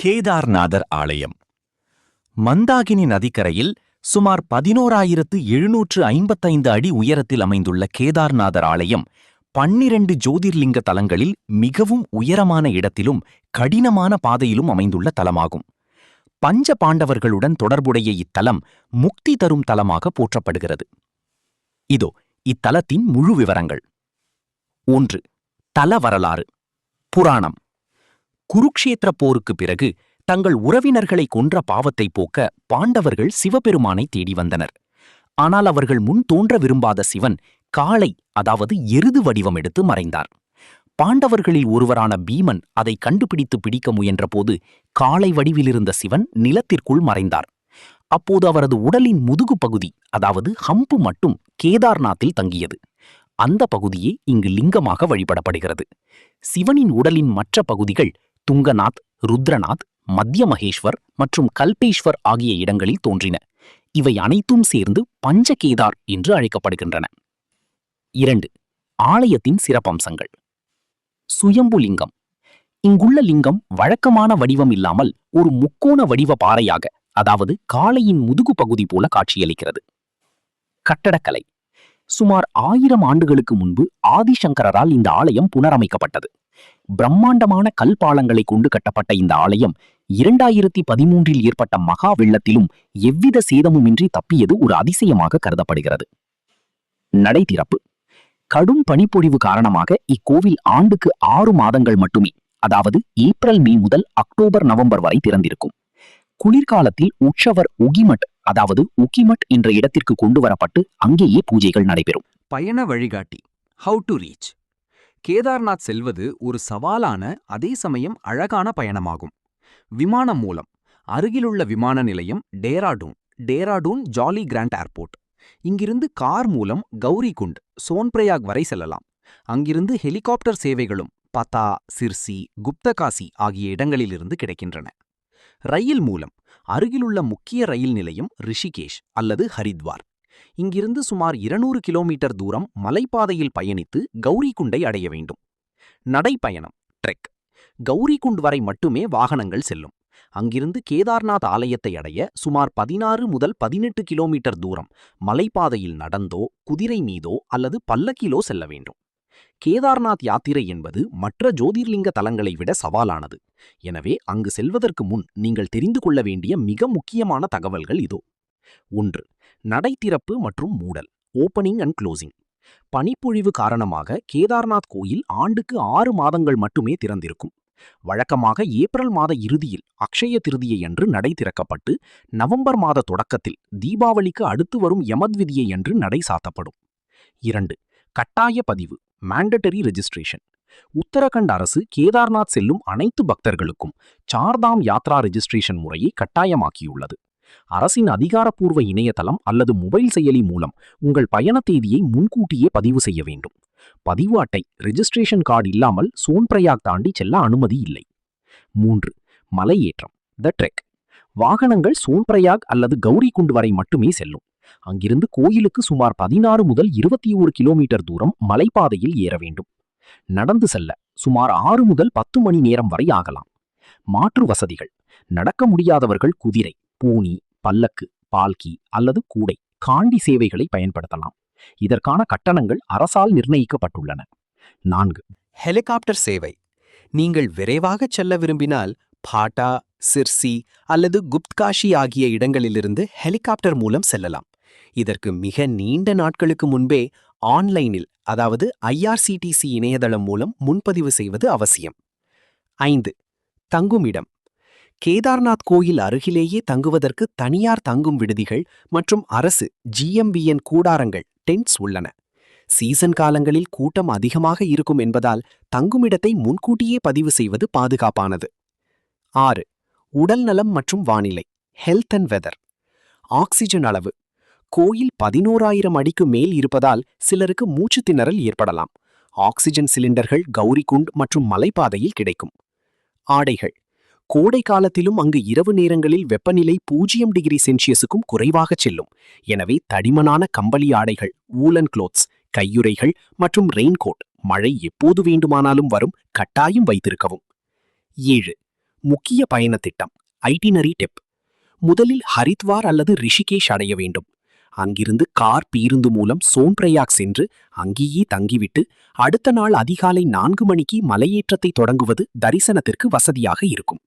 கேதார்நாதர் ஆலயம். மந்தாகினி நதிக்கரையில் சுமார் 11,755 அடி உயரத்தில் அமைந்துள்ள கேதார்நாதர் ஆலயம் 12 ஜோதிர்லிங்க தலங்களில் மிகவும் உயரமான இடத்திலும் கடினமான பாதையிலும் அமைந்துள்ள தலமாகும். பஞ்ச பாண்டவர்களுடன் தொடர்புடைய இத்தலம் முக்தி தரும் தலமாக போற்றப்படுகிறது. இதோ இத்தலத்தின் முழு விவரங்கள். 1. தல வரலாறு. புராணம். குருக்ஷேத்திர போருக்கு பிறகு தங்கள் உறவினர்களை கொன்ற பாவத்தை போக்க பாண்டவர்கள் சிவபெருமானை தேடி வந்தனர். ஆனால் அவர்கள் முன் தோன்ற விரும்பாத சிவன் காளை, அதாவது எருது வடிவம் எடுத்து மறைந்தார். பாண்டவர்களில் ஒருவரான பீமன் அதை கண்டுபிடித்து பிடிக்க முயன்றபோது காளை வடிவிலிருந்த சிவன் நிலத்திற்குள் மறைந்தார். அப்போது அவரது உடலின் முதுகு பகுதி, அதாவது ஹம்பு மட்டும் கேதார்நாத்தில் தங்கியது. அந்த பகுதியே இங்கு லிங்கமாக வழிபடப்படுகிறது. சிவனின் உடலின் மற்ற பகுதிகள் துங்கநாத், ருத்ரநாத், மத்திய மகேஸ்வர் மற்றும் கல்பேஸ்வர் ஆகிய இடங்களில் தோன்றின. இவை அனைத்தும் சேர்ந்து பஞ்சகேதார் என்று அழைக்கப்படுகின்றன. 2. ஆலயத்தின் சிறப்பம்சங்கள். சுயம்பு லிங்கம். இங்குள்ள லிங்கம் வழக்கமான வடிவம் இல்லாமல் ஒரு முக்கோண வடிவ பாறையாக, அதாவது காளையின் முதுகு பகுதி போல காட்சியளிக்கிறது. கட்டடக்கலை. சுமார் 1000 ஆண்டுகளுக்கு முன்பு ஆதிசங்கரால் இந்த ஆலயம் புனரமைக்கப்பட்டது. பிரம்மாண்டமான கல் பாலங்களை கொண்டு கட்டப்பட்ட இந்த ஆலயம் 2013 ஏற்பட்ட மகா வெள்ளத்திலும் எவ்வித சேதமுமின்றி தப்பியது ஒரு அதிசயமாக கருதப்படுகிறது. நடை திறப்பு. கடும் பனிப்பொழிவு காரணமாக இக்கோவில் ஆண்டுக்கு 6 மாதங்கள் மட்டுமே, அதாவது ஏப்ரல் மே முதல் அக்டோபர் நவம்பர் வரை திறந்திருக்கும். குளிர்காலத்தில் உற்சவர் உகிமட், அதாவது உகிமட் என்ற இடத்திற்கு கொண்டு வரப்பட்டு அங்கேயே பூஜைகள் நடைபெறும். பயண வழிகாட்டி. How to reach. கேதார்நாத் செல்வது ஒரு சவாலான, அதே சமயம் அழகான பயணமாகும். விமானம் மூலம். அருகிலுள்ள விமான நிலையம் டேராடூன் ஜாலி கிராண்ட் ஏர்போர்ட். இங்கிருந்து கார் மூலம் கௌரிகுண்ட், சோன்பிரயாக் வரை செல்லலாம். அங்கிருந்து ஹெலிகாப்டர் சேவைகளும் பதா, சிர்சி, குப்தகாசி ஆகிய இடங்களிலிருந்து கிடைக்கின்றன. ரயில் மூலம். அருகிலுள்ள முக்கிய ரயில் நிலையம் ரிஷிகேஷ் அல்லது ஹரித்வார். இங்கிருந்து சுமார் 200 கிலோமீட்டர் தூரம் மலைப்பாதையில் பயணித்து கௌரிகுண்டை அடைய வேண்டும். நடைப்பயணம் ட்ரெக். கௌரிகுண்ட் வரை மட்டுமே வாகனங்கள் செல்லும். அங்கிருந்து கேதார்நாத் ஆலயத்தை அடைய சுமார் 16 முதல் 18 கிலோமீட்டர் தூரம் மலைப்பாதையில் நடந்தோ, குதிரை மீதோ அல்லது பல்லக்கிலோ செல்ல வேண்டும். கேதார்நாத் யாத்திரை என்பது மற்ற ஜோதிர்லிங்க தலங்களை விட சவாலானது. எனவே அங்கு செல்வதற்கு முன் நீங்கள் தெரிந்து கொள்ள வேண்டிய மிக முக்கியமான தகவல்கள் இதோ. 1. நடை திறப்பு மற்றும் மூடல், ஓப்பனிங் அண்ட் க்ளோசிங். பனிப்பொழிவு காரணமாக கேதார்நாத் கோயில் ஆண்டுக்கு 6 மாதங்கள் மட்டுமே திறந்திருக்கும். வழக்கமாக ஏப்ரல் மாத இறுதியில் அக்ஷய திருதியை அன்று நடை திறக்கப்பட்டு நவம்பர் மாத தொடக்கத்தில் தீபாவளிக்கு அடுத்து வரும் யமத்விதியை அன்று நடை சாத்தப்படும். 2. கட்டாய பதிவு, மேண்டட்டரி ரெஜிஸ்ட்ரேஷன். உத்தரகண்ட் அரசு கேதார்நாத் செல்லும் அனைத்து பக்தர்களுக்கும் சார்தாம் யாத்ரா ரெஜிஸ்ட்ரேஷன் முறையை கட்டாயமாக்கியுள்ளது. அரசின் அதிகாரப்பூர்வ இணையதளம் அல்லது மொபைல் செயலி மூலம் உங்கள் பயண தேதியை முன்கூட்டியே பதிவு செய்ய வேண்டும். பதிவு அட்டை, ரெஜிஸ்ட்ரேஷன் கார்டு இல்லாமல் சோன்பிரயாக் தாண்டி செல்ல அனுமதி இல்லை. 3. மலையேற்றம், த ட்ரெக். வாகனங்கள் சோன்பிரயாக் அல்லது கௌரிகுண்ட் வரை மட்டுமே செல்லும். அங்கிருந்து கோயிலுக்கு சுமார் 16 முதல் 21 கிலோமீட்டர் தூரம் மலைப்பாதையில் ஏற வேண்டும். நடந்து செல்ல சுமார் 6 முதல் 10 மணி நேரம் வரை ஆகலாம். மாற்று வசதிகள். நடக்க முடியாதவர்கள் குதிரை, பூனி, பல்லக்கு, பால்கி அல்லது கூடை, காண்டி சேவைகளை பயன்படுத்தலாம். இதற்கான கட்டணங்கள் அரசால் நிர்ணயிக்கப்பட்டுள்ளன. 4. ஹெலிகாப்டர் சேவை. நீங்கள் விரைவாக செல்ல விரும்பினால் பாட்டா, சிர்சி அல்லது குப்த்காஷி ஆகிய இடங்களிலிருந்து ஹெலிகாப்டர் மூலம் செல்லலாம். இதற்கு மிக நீண்ட நாட்களுக்கு முன்பே ஆன்லைனில், அதாவது IRCTC இணையதளம் மூலம் முன்பதிவு செய்வது அவசியம். 5. தங்குமிடம். கேதார்நாத் கோயில் அருகிலேயே தங்குவதற்கு தனியார் தங்கும் விடுதிகள் மற்றும் அரசு GMBN கூடாரங்கள், டென்ட்ஸ் உள்ளன. சீசன் காலங்களில் கூட்டம் அதிகமாக இருக்கும் என்பதால் தங்குமிடத்தை முன்கூட்டியே பதிவு செய்வது பாதுகாப்பானது. 6. உடல்நலம் மற்றும் வானிலை, ஹெல்த் அண்ட் வெதர். ஆக்சிஜன் அளவு. கோயில் 11,000 அடிக்கு மேல் இருப்பதால் சிலருக்கு மூச்சு திணறல் ஏற்படலாம். ஆக்சிஜன் சிலிண்டர்கள் கௌரிகுண்ட் மற்றும் மலைப்பாதையில் கிடைக்கும். ஆடைகள். கோடை காலத்திலும் அங்கு இரவு நேரங்களில் வெப்பநிலை 0 டிகிரி செல்சியஸுக்கும் குறைவாக செல்லும். எனவே தடிமனான கம்பளி ஆடைகள், வூலன் க்ளோத்ஸ், கையுறைகள் மற்றும் ரெயின்கோட், மழை எப்போது வேண்டுமானாலும் வரும், கட்டாயம் வைத்திருக்கவும். 7. முக்கிய பயண திட்டம் ஐட்டினரி டிப். முதலில் ஹரித்வார் அல்லது ரிஷிகேஷ் அடைய வேண்டும். அங்கிருந்து கார் பேருந்து மூலம் சோன்பிரயாக் சென்று அங்கேயே தங்கிவிட்டு அடுத்த நாள் அதிகாலை 4 மணிக்கு மலையேற்றத்தை தொடங்குவது தரிசனத்திற்கு வசதியாக இருக்கும்.